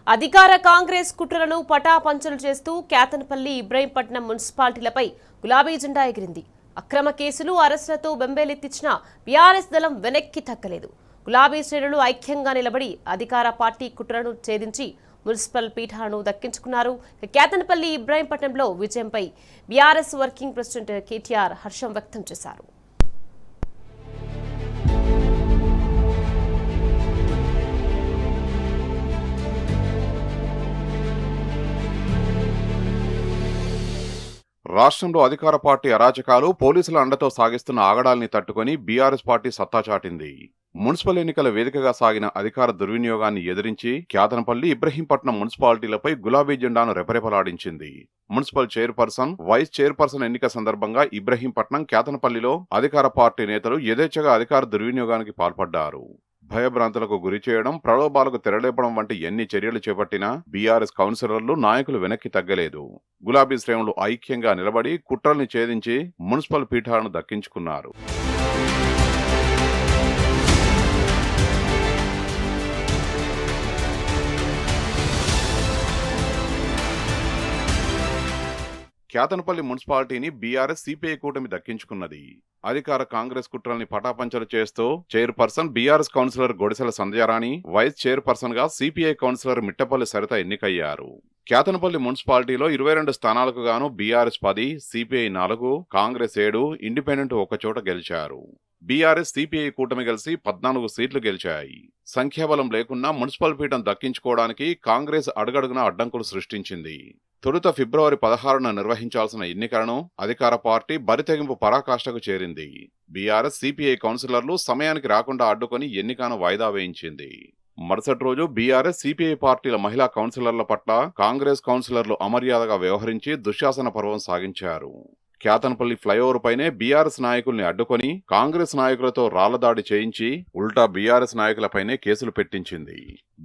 అధికార కాంగ్రెస్ కుట్రలను పటాపంచలు చేస్తూ కేతనపల్లి ఇబ్రహీంపట్నం మున్సిపాలిటీలపై గులాబీ జెండా ఎగిరింది. అక్రమ కేసులు అరెస్టులతో బెంబేలెత్తించిన బీఆర్ఎస్ దళం వెనక్కి తగ్గలేదు. గులాబీ శ్రేణులు ఐక్యంగా నిలబడి అధికార పార్టీ కుట్రలను ఛేదించి మున్సిపల్ పీఠాలను దక్కించుకున్నారు. కేతనపల్లి ఇబ్రహీంపట్నంలో విజయంపై బీఆర్ఎస్ వర్కింగ్ ప్రెసిడెంట్ కేటీఆర్ హర్షం వ్యక్తం చేశారు. రాష్ట్రంలో అధికార పార్టీ అరాచకాలు, పోలీసుల అండతో సాగిస్తున్న ఆగడాల్ని తట్టుకొని బీఆర్ఎస్ పార్టీ సత్తా చాటింది. మున్సిపల్ ఎన్నికల వేదికగా సాగిన అధికార దుర్వినియోగాన్ని ఎదిరించి కేతనపల్లి, ఇబ్రహీంపట్నం మున్సిపాలిటీలపై గులాబీ జెండాను రెపరెపలాడించింది. మున్సిపల్ చైర్పర్సన్, వైస్ చైర్పర్సన్ ఎన్నిక సందర్భంగా ఇబ్రహీంపట్నం, కేతనపల్లిలో అధికార పార్టీ నేతలు యథేచ్ఛగా అధికార దుర్వినియోగానికి పాల్పడ్డారు. భయభ్రాంతులకు గురి చేయడం, ప్రలోభాలకు తెరలేపడం వంటి ఎన్ని చర్యలు చేపట్టినా బీఆర్ఎస్ కౌన్సిలర్లు, నాయకులు వెనక్కి తగ్గలేదు. గులాబీ శ్రేణులు ఐక్యంగా నిలబడి కుట్రల్ని ఛేదించి మున్సిపల్ పీఠాలను దక్కించుకున్నారు. కేతనపల్లి మున్సిపాలిటీని బీఆర్ఎస్, సిపిఐ కూటమి దక్కించుకున్నది. అధికార కాంగ్రెస్ కుట్రల్ని పటాపంచలు చేస్తూ chairperson BRS councillor Godisela Sandhyarani, vice chairperson గా సిపిఐ కౌన్సిలర్ మిట్టపల్లి సరిత ఎన్నికయ్యారు. కేతనపల్లి మున్సిపాలిటీలో 22 స్థానాలకు గాను బీఆర్ఎస్ 10, సిపిఐ 4, కాంగ్రెస్ 7, ఇండిపెండెంట్ ఒకచోట గెలిచారు. బీఆర్ఎస్, సిపిఐ కూటమి కలిసి 14 సీట్లు గెలిచాయి. సంఖ్యాబలం లేకున్నా మున్సిపల్ పీఠం దక్కించుకోవడానికి కాంగ్రెస్ అడుగడుగునా అడ్డంకులు సృష్టించింది. తొలుత ఫిబ్రవరి 16న నిర్వహించాల్సిన ఎన్నికలను అధికార పార్టీ బరితెగింపు పరాకాష్ఠకు చేరింది. బీఆర్ఎస్, సిపిఐ కౌన్సిలర్లు సమయానికి రాకుండా అడ్డుకొని ఎన్నికను వాయిదా వేయించింది. మరుసటి రోజు బీఆర్ఎస్, సిపిఐ పార్టీల మహిళా కౌన్సిలర్ల పట్ల కాంగ్రెస్ కౌన్సిలర్లు అమర్యాదగా వ్యవహరించి దుశ్శాసన పర్వం సాగించారు. కేతనపల్లి ఫ్లైఓవర్ పైనే బీఆర్ఎస్ నాయకుల్ని అడ్డుకొని కాంగ్రెస్ నాయకులతో రాళ్లదాడి చేయించి ఉల్టా బీఆర్ఎస్ నాయకులపైనే కేసులు పెట్టించింది.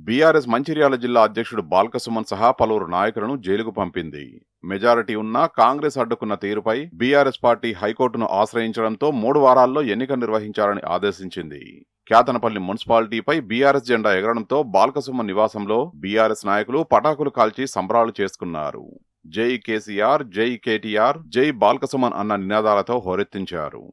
బీఆర్ఎస్ మంచిర్యాల జిల్లా అధ్యక్షుడు బాల్కసుమన్ సహా పలువురు నాయకులను జైలుకు పంపింది. మెజారిటీ ఉన్నా కాంగ్రెస్ అడ్డుకున్న తీరుపై బీఆర్ఎస్ పార్టీ హైకోర్టును ఆశ్రయించడంతో 3 వారాల్లో ఎన్నిక నిర్వహించాలని ఆదేశించింది. కేతనపల్లి మున్సిపాలిటీపై బీఆర్ఎస్ జెండా ఎగరడంతో బాల్కసుమన్ నివాసంలో బీఆర్ఎస్ నాయకులు పటాకులు కాల్చి సంబరాలు చేసుకున్నారు. జై కేసీఆర్, జై కేటీఆర్, జై బాల్కసుమన్ అన్న నినాదాలతో హోరెత్తించారు.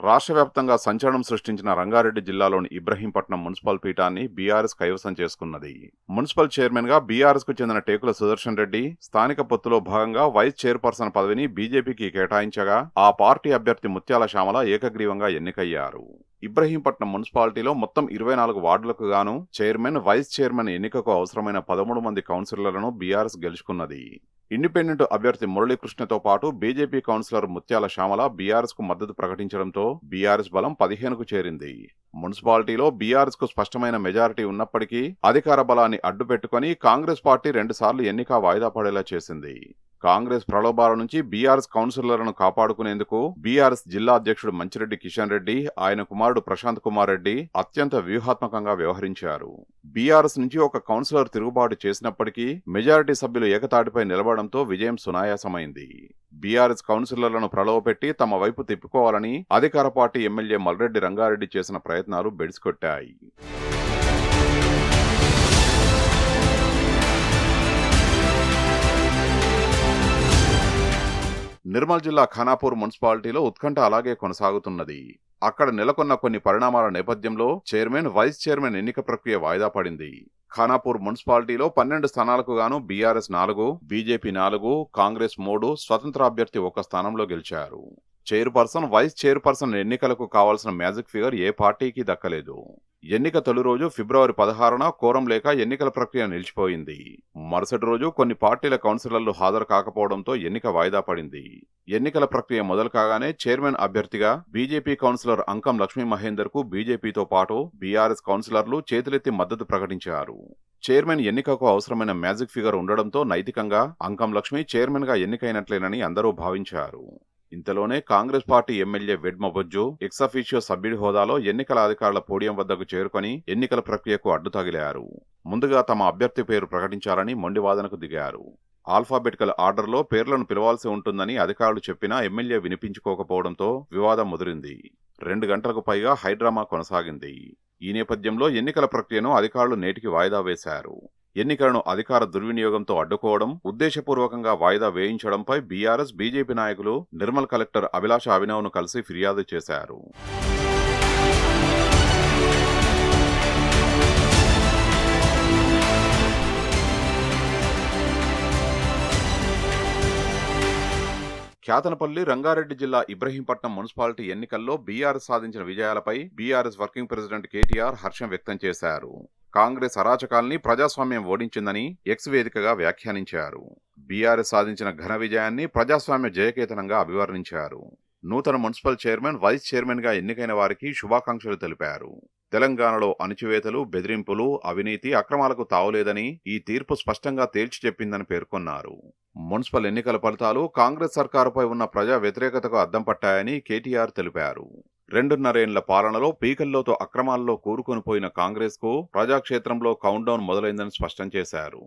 రాష్ట్ర వ్యాప్తంగా సంచలనం సృష్టించిన రంగారెడ్డి జిల్లాలోని ఇబ్రహీంపట్నం మున్సిపల్ పీఠాన్ని బీఆర్ఎస్ కైవసం చేసుకున్నది. మున్సిపల్ చైర్మన్ గా బీఆర్ఎస్ కు చెందిన టేకుల సుదర్శన్ రెడ్డి స్థానిక పొత్తులో భాగంగా వైస్ చైర్పర్సన్ పదవిని బీజేపీకి కేటాయించగా ఆ పార్టీ అభ్యర్థి ముత్యాల శ్యామల ఏకగ్రీవంగా ఎన్నికయ్యారు. ఇబ్రహీంపట్నం మున్సిపాలిటీలో మొత్తం 24 వార్డులకు గాను చైర్మన్, వైస్ చైర్మన్ ఎన్నికకు అవసరమైన 13 మంది కౌన్సిలర్లను బీఆర్ఎస్ గెలుచుకున్నది. ఇండిపెండెంట్ అభ్యర్థి మురళీకృష్ణతో పాటు బీజేపీ కౌన్సిలర్ ముత్యాల శ్యామల బీఆర్ఎస్ కు మద్దతు ప్రకటించడంతో బీఆర్ఎస్ బలం 15కు చేరింది. మున్సిపాలిటీలో బీఆర్ఎస్ కు స్పష్టమైన మెజారిటీ ఉన్నప్పటికీ అధికార బలాన్ని అడ్డుపెట్టుకుని కాంగ్రెస్ పార్టీ 2 సార్లు ఎన్నిక వాయిదా పడేలా చేసింది. కాంగ్రెస్ ప్రలోభాల నుంచి బీఆర్ఎస్ కౌన్సిలర్లను కాపాడుకునేందుకు బీఆర్ఎస్ జిల్లా అధ్యక్షుడు మంచిరెడ్డి కిషన్ రెడ్డి, ఆయన కుమారుడు ప్రశాంత్ కుమార్ రెడ్డి అత్యంత వ్యూహాత్మకంగా వ్యవహరించారు. బీఆర్ఎస్ నుంచి ఒక కౌన్సిలర్ తిరుగుబాటు చేసినప్పటికీ మెజారిటీ సభ్యులు ఏకతాటిపై నిలబడంతో విజయం సునాయాసమైంది. బీఆర్ఎస్ కౌన్సిలర్లను ప్రలోభపెట్టి తమ వైపు తిప్పుకోవాలని అధికార పార్టీ ఎమ్మెల్యే మల్రెడ్డి రంగారెడ్డి చేసిన ప్రయత్నాలు బెడిసికొట్టాయి. నిర్మల్ జిల్లా ఖానాపూర్ మున్సిపాలిటీలో ఉత్కంఠ అలాగే కొనసాగుతున్నది. అక్కడ నెలకొన్న కొన్ని పరిణామాల నేపథ్యంలో చైర్మన్, వైస్ చైర్మన్ ఎన్నిక ప్రక్రియ వాయిదా పడింది. ఖానాపూర్ మున్సిపాలిటీలో 12 స్థానాలకు గాను బీఆర్ఎస్ 4, బీజేపీ 4, కాంగ్రెస్ 3, స్వతంత్ర అభ్యర్థి 1 స్థానంలో గెలిచారు. చైర్పర్సన్, వైస్ చైర్పర్సన్ ఎన్నికలకు కావాల్సిన మ్యాజిక్ ఫిగర్ ఏ పార్టీకి దక్కలేదు. ఎన్నిక తొలి రోజు ఫిబ్రవరి 16న కోరం లేక ఎన్నికల ప్రక్రియ నిలిచిపోయింది. మరుసటి రోజు కొన్ని పార్టీల కౌన్సిలర్లు హాజరు కాకపోవడంతో ఎన్నిక వాయిదా పడింది. ఎన్నికల ప్రక్రియ మొదలు కాగానే చైర్మన్ అభ్యర్థిగా బీజేపీ కౌన్సిలర్ అంకం లక్ష్మీ మహేందర్ కు బీజేపీతో పాటు బీఆర్ఎస్ కౌన్సిలర్లు చేతులెత్తి మద్దతు ప్రకటించారు. చైర్మన్ ఎన్నికకు అవసరమైన మ్యాజిక్ ఫిగర్ ఉండడంతో నైతికంగా అంకం లక్ష్మీ చైర్మన్ గా ఎన్నికైనట్లేనని అందరూ భావించారు. ఇంతలోనే Congress party MLA Vedma Bojju ex officio సభ్యుడి హోదాలో ఎన్నికల అధికారుల పోడియం వద్దకు చేరుకొని ఎన్నికల ప్రక్రియకు అడ్డు తగిలారు. ముందుగా తమ అభ్యర్థి పేరు ప్రకటించాలని మొండివాదనకు దిగారు. ఆల్ఫాబెటికల్ ఆర్డర్లో పేర్లను పిలవాల్సి ఉంటుందని అధికారులు చెప్పినా ఎమ్మెల్యే వినిపించుకోకపోవడంతో వివాదం ముదిరింది. 2 గంటలకు పైగా హైడ్రామా కొనసాగింది. ఈ నేపథ్యంలో ఎన్నికల ప్రక్రియను అధికారులు నేటికి వాయిదా వేశారు. ఎన్నికలను అధికార దుర్వినియోగంతో అడ్డుకోవడం, ఉద్దేశపూర్వకంగా వాయిదా వేయించడంపై బీఆర్ఎస్, బీజేపీ నాయకులు నిర్మల్ కలెక్టర్ అభిలాష అభినవ్ను కలిసి ఫిర్యాదు చేశారు. క్యాతనపల్లి, రంగారెడ్డి జిల్లా ఇబ్రహీంపట్నం మున్సిపాలిటీ ఎన్నికల్లో బీఆర్ఎస్ సాధించిన విజయాలపై బీఆర్ఎస్ వర్కింగ్ ప్రెసిడెంట్ కేటీఆర్ హర్షం వ్యక్తం చేశారు. కాంగ్రెస్ అరాచకాల్ని ప్రజాస్వామ్యం ఓడించిందని ఎక్స్ వేదికగా వ్యాఖ్యానించారు. బీఆర్ఎస్ సాధించిన ఘన విజయాన్ని ప్రజాస్వామ్య జయకేతనంగా అభివర్ణించారు. నూతన మున్సిపల్ చైర్మన్, వైస్ చైర్మన్ గా ఎన్నికైన వారికి శుభాకాంక్షలు తెలిపారు. తెలంగాణలో అణచివేతలు, బెదిరింపులు, అవినీతి, అక్రమాలకు తావులేదని ఈ తీర్పు స్పష్టంగా తేల్చి చెప్పిందని పేర్కొన్నారు. మున్సిపల్ ఎన్నికల ఫలితాలు కాంగ్రెస్ సర్కారుపై ఉన్న ప్రజా వ్యతిరేకతకు అద్దం పట్టాయని కేటీఆర్ తెలిపారు. 2.5 ఏళ్ల పాలనలో పీకల్లోతో అక్రమాల్లో కూరుకొనిపోయిన కాంగ్రెస్ కు ప్రజాక్షేత్రంలో కౌంట్ డౌన్ మొదలైందని స్పష్టం చేశారు.